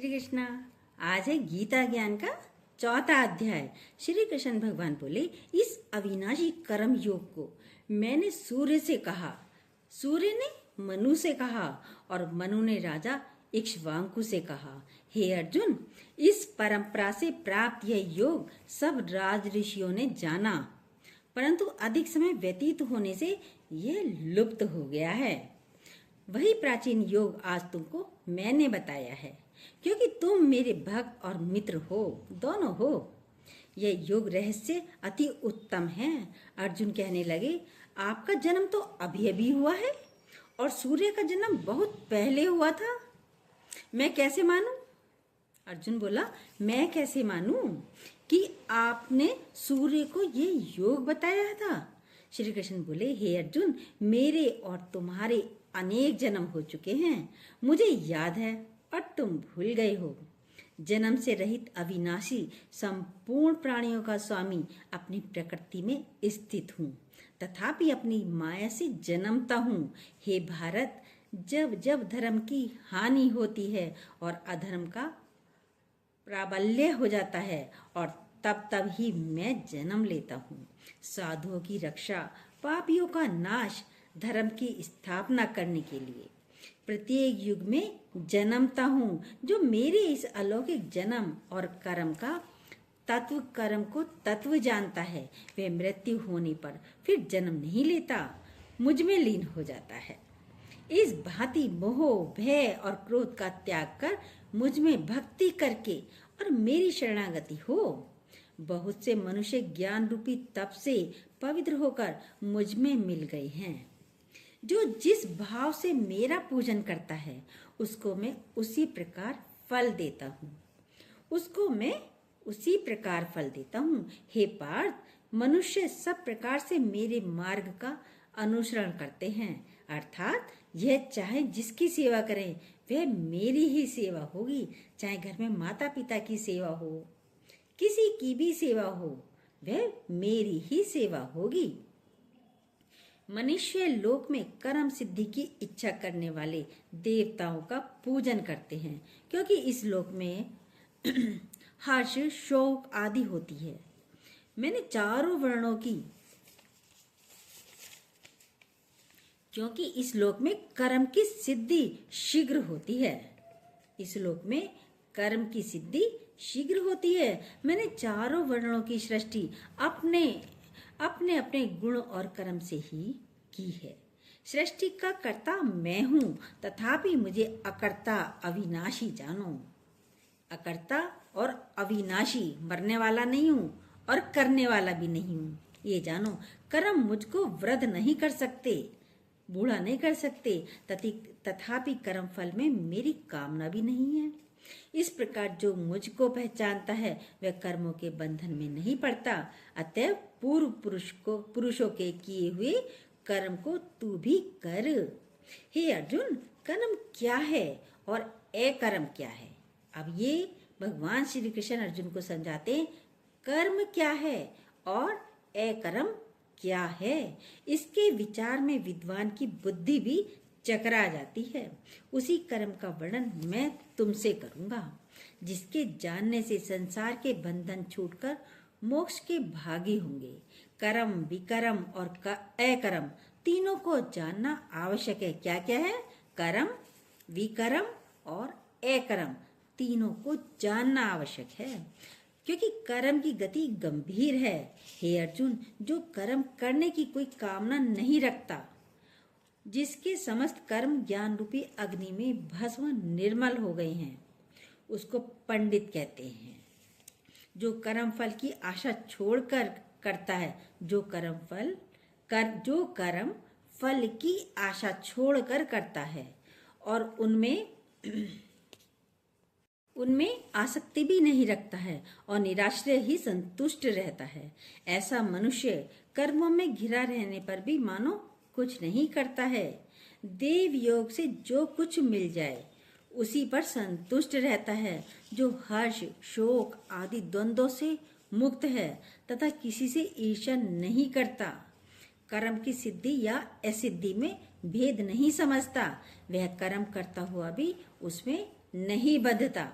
श्री कृष्णा। आज है गीता ज्ञान का चौथा अध्याय। श्री कृष्ण भगवान बोले, इस अविनाशी कर्म योग को मैंने सूर्य से कहा, सूर्य ने मनु से कहा और मनु ने राजा इक्ष्वाकु से कहा। हे अर्जुन, इस परंपरा से प्राप्त यह योग सब राज ऋषियों ने जाना, परंतु अधिक समय व्यतीत होने से यह लुप्त हो गया है। वही प्राचीन योग आज तुमको मैंने बताया है, क्योंकि तुम मेरे भक्त और मित्र हो, दोनों हो। यह योग रहस्य अति उत्तम है। अर्जुन कहने लगे, आपका जन्म तो अभी अभी हुआ है और सूर्य का जन्म बहुत पहले हुआ था, मैं कैसे मानूं? अर्जुन बोला, मैं कैसे मानूं कि आपने सूर्य को ये योग बताया था? श्री कृष्ण बोले, हे अर्जुन, मेरे और तुम्हारे अनेक जन्म हो चुके हैं, मुझे याद है और तुम भूल गए हो। जन्म से रहित अविनाशी संपूर्ण प्राणियों का स्वामी अपनी प्रकृति में स्थित हूँ, तथापि अपनी माया से जन्मता हूँ। हे भारत, जब जब धर्म की हानि होती है और अधर्म का प्राबल्य हो जाता है, और तब तब ही मैं जन्म लेता हूँ। साधुओं की रक्षा, पापियों का नाश, धर्म की स्थापना करने के लिए प्रत्येक युग में जन्मता हूँ। जो मेरे इस अलौकिक जन्म और कर्म को तत्व जानता है, वह मृत्यु होने पर फिर जन्म नहीं लेता, मुझ में लीन हो जाता है। इस भांति मोह, भय और क्रोध का त्याग कर मुझ में भक्ति करके और मेरी शरणागति हो। बहुत से मनुष्य ज्ञान रूपी तप से पवित्र होकर मुझ में मिल गए हैं। जो जिस भाव से मेरा पूजन करता है, उसको मैं उसी प्रकार फल देता हूँ। हे पार्थ, मनुष्य सब प्रकार से मेरे मार्ग का अनुसरण करते हैं, अर्थात यह चाहे जिसकी सेवा करें वह मेरी ही सेवा होगी। चाहे घर में माता पिता की सेवा हो, किसी की भी सेवा हो, वह मेरी ही सेवा होगी। मनुष्य लोक में कर्म सिद्धि की इच्छा करने वाले देवताओं का पूजन करते हैं, क्योंकि इस लोक में हर्ष, शोक आदि होती है। मैंने चारों वर्णों की, क्योंकि इस लोक में कर्म की सिद्धि शीघ्र होती है। इस लोक में कर्म की सिद्धि शीघ्र होती है। मैंने चारों वर्णों की सृष्टि अपने अपने गुण और कर्म से ही की है। सृष्टि का कर्ता मैं हूँ, तथापि मुझे अकर्ता अविनाशी जानो। अकर्ता और अविनाशी, मरने वाला नहीं हूँ और करने वाला भी नहीं हूँ, ये जानो। कर्म मुझको वृद्ध नहीं कर सकते, बूढ़ा नहीं कर सकते, तथापि कर्म फल में मेरी कामना भी नहीं है। इस प्रकार जो मुझको पहचानता है वह कर्मों के बंधन में नहीं पड़ता। अतएव पूर्व पुरुषों के किए हुए कर्म को तू भी कर। हे अर्जुन, कर्म क्या है और अकर्म क्या है? अब ये भगवान श्री कृष्ण अर्जुन को समझाते हैं, कर्म क्या है और अकर्म क्या है। इसके विचार में विद्वान की बुद्धि भी चकरा जाती है। उसी कर्म का वर्णन मैं तुमसे करूंगा, जिसके जानने से संसार के बंधन छूटकर मोक्ष के भागी होंगे। कर्म, विकर्म और अकर्म तीनों को जानना आवश्यक है। क्या क्या है? कर्म, विकर्म और अकर्म तीनों को जानना आवश्यक है, क्योंकि कर्म की गति गंभीर है। हे अर्जुन, जो कर्म करने की कोई कामना नहीं रखता, जिसके समस्त कर्म ज्ञान रूपी अग्नि में भस्म निर्मल हो गए हैं, उसको पंडित कहते हैं। जो कर्म फल की आशा छोड़कर करता है, जो कर्म फल की आशा छोड़कर करता है और उनमें आसक्ति भी नहीं रखता है और निराश्रय ही संतुष्ट रहता है, ऐसा मनुष्य कर्मों में घिरा रहने पर भी मानो कुछ नहीं करता है। देव योग से जो कुछ मिल जाए उसी पर संतुष्ट रहता है, जो हर्ष, शोक आदि द्वंद्वों से मुक्त है तथा किसी से ईर्ष्या नहीं करता। कर्म की सिद्धि या असिद्धि में भेद नहीं समझता, वह कर्म करता हुआ भी उसमें नहीं बंधता।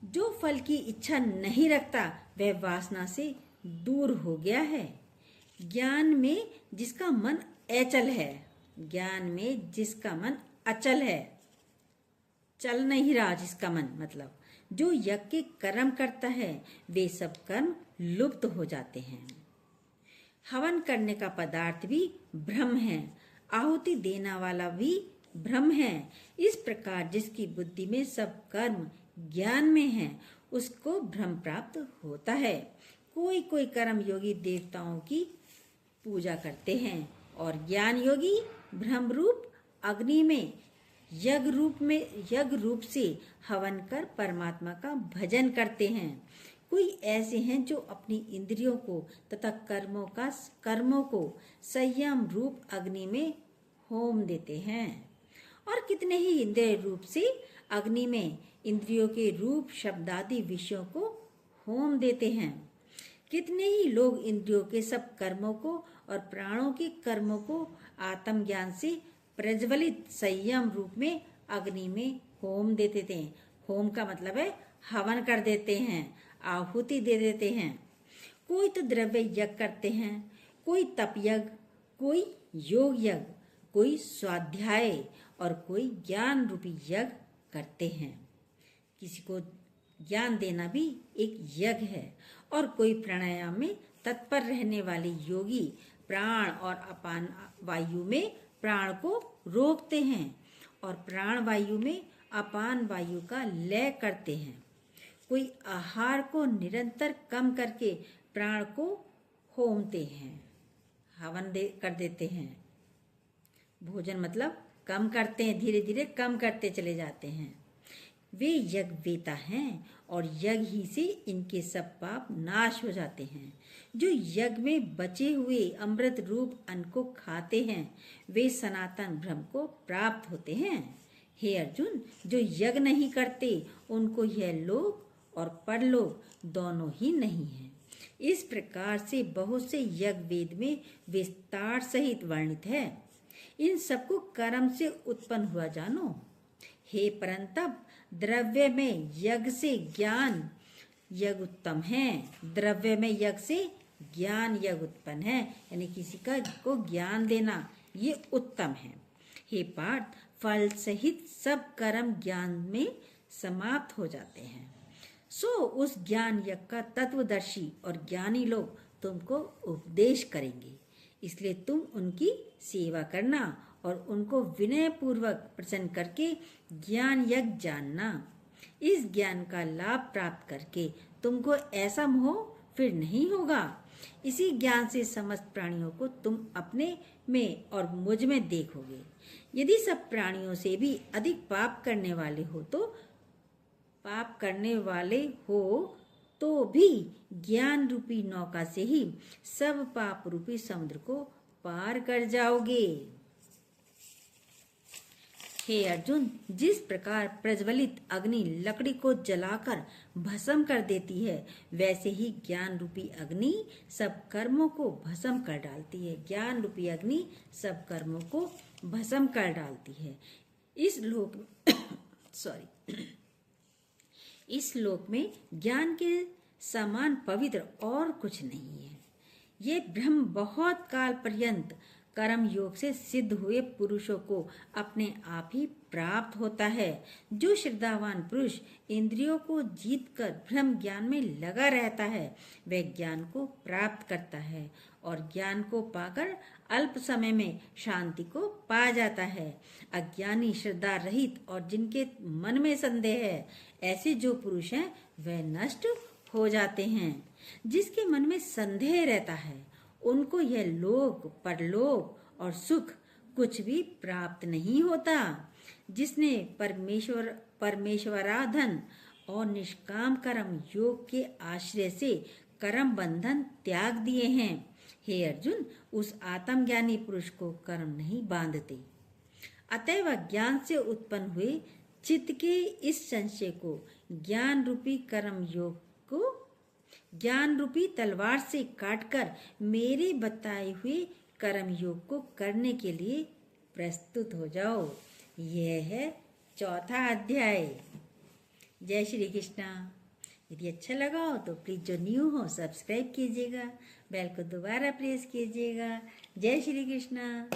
जो फल की इच्छा नहीं रखता वह वासना से दूर हो गया है। ज्ञान में जिसका मन अचल है, ज्ञान में जिसका मन अचल है, चल नहीं रहा जिसका मन, मतलब जो यज्ञ के कर्म करता है वे सब कर्म लुप्त हो जाते हैं। हवन करने का पदार्थ भी ब्रह्म है, आहुति देने वाला भी ब्रह्म है। इस प्रकार जिसकी बुद्धि में सब कर्म ज्ञान में है उसको ब्रह्म प्राप्त होता है। कोई कोई कर्म योगी देवताओं की पूजा करते हैं और ज्ञान योगी ब्रह्म रूप अग्नि में यज्ञ रूप से हवन कर परमात्मा का भजन करते हैं। कोई ऐसे हैं जो अपनी इंद्रियों को तथा कर्मों को संयम रूप अग्नि में होम देते हैं, और कितने ही इंद्रिय रूप से अग्नि में इंद्रियों के रूप शब्दादि विषयों को होम देते हैं। कितने ही लोग इंद्रियों के सब कर्मों को और प्राणों के कर्मों को आत्मज्ञान से प्रज्वलित संयम रूप में अग्नि में होम देते थे। होम का मतलब है हवन कर देते हैं, आहुति दे देते हैं। कोई तो द्रव्य यज्ञ करते हैं, कोई तप यज्ञ, कोई योग यज्ञ, कोई स्वाध्याय और कोई ज्ञान रूपी यज्ञ करते हैं। किसी को ज्ञान देना भी एक यज्ञ है। और कोई प्राणायाम में तत्पर रहने वाले योगी प्राण और अपान वायु में प्राण को रोकते हैं और प्राण वायु में अपान वायु का लय करते हैं। कोई आहार को निरंतर कम करके प्राण को होमते हैं, हवन कर देते हैं। भोजन मतलब कम करते हैं, धीरे धीरे कम करते चले जाते हैं। वे यज्ञवेता हैं और यज्ञ ही से इनके सब पाप नाश हो जाते हैं। जो यज्ञ में बचे हुए अमृत रूप अन्न को खाते हैं वे सनातन ब्रह्म को प्राप्त होते हैं। हे अर्जुन, जो यज्ञ नहीं करते उनको यह लोक और परलोक दोनों ही नहीं है। इस प्रकार से बहुत से यज्ञ वेद में विस्तार सहित वर्णित है। इन सबको कर्म से उत्पन्न हुआ जानो। हे परंतप, द्रव्य में यज्ञ से ज्ञान यज्ञ उत्तम है। द्रव्य में यज्ञ से ज्ञान यज्ञ उत्पन्न है, यानी किसी को ज्ञान देना ये उत्तम है। हे पार्थ, फल सहित सब कर्म ज्ञान में समाप्त हो जाते हैं। सो उस ज्ञान यज्ञ का तत्वदर्शी और ज्ञानी लोग तुमको उपदेश करेंगे, इसलिए तुम उनकी सेवा करना और उनको विनय पूर्वक प्रसन्न करके ज्ञान यज्ञ जानना। इस ज्ञान का लाभ प्राप्त करके तुमको ऐसा मोह फिर नहीं होगा। इसी ज्ञान से समस्त प्राणियों को तुम अपने में और मुझ में देखोगे। यदि सब प्राणियों से भी अधिक पाप करने वाले हो तो भी ज्ञान रूपी नौका से ही सब पाप रूपी समुद्र को पार कर जाओगे। हे अर्जुन, जिस प्रकार प्रज्वलित अग्नि लकड़ी को जलाकर भस्म कर देती है, वैसे ही ज्ञान रूपी अग्नि सब कर्मों को भस्म कर डालती है। ज्ञान रूपी अग्नि सब कर्मों को भस्म कर डालती है। इस लोक में ज्ञान के समान पवित्र और कुछ नहीं है। ये ब्रह्म बहुत काल पर्यंत कर्म योग से सिद्ध हुए पुरुषों को अपने आप ही प्राप्त होता है। जो श्रद्धावान पुरुष इंद्रियों को जीतकर ब्रह्म ज्ञान में लगा रहता है वह ज्ञान को प्राप्त करता है और ज्ञान को पाकर अल्प समय में शांति को पा जाता है। अज्ञानी, श्रद्धा रहित और जिनके मन में संदेह है, ऐसे जो पुरुष हैं वह नष्ट हो जाते हैं। जिसके मन में संदेह रहता है उनको यह लोक, परलोक और सुख कुछ भी प्राप्त नहीं होता। जिसने परमेश्वराधन और निष्काम कर्म योग के आश्रय से कर्म बंधन त्याग दिए हैं, हे अर्जुन, उस आत्मज्ञानी पुरुष को कर्म नहीं बांधते। अतएव ज्ञान से उत्पन्न हुए चित्त के इस संशय को ज्ञान रूपी कर्म योग को ज्ञान रूपी तलवार से काटकर मेरे बताए हुए कर्म योग को करने के लिए प्रस्तुत हो जाओ। यह है चौथा अध्याय। जय श्री कृष्णा। यदि अच्छा लगा हो तो प्लीज़ जो न्यू हो सब्सक्राइब कीजिएगा, बेल को दोबारा प्रेस कीजिएगा। जय श्री कृष्णा।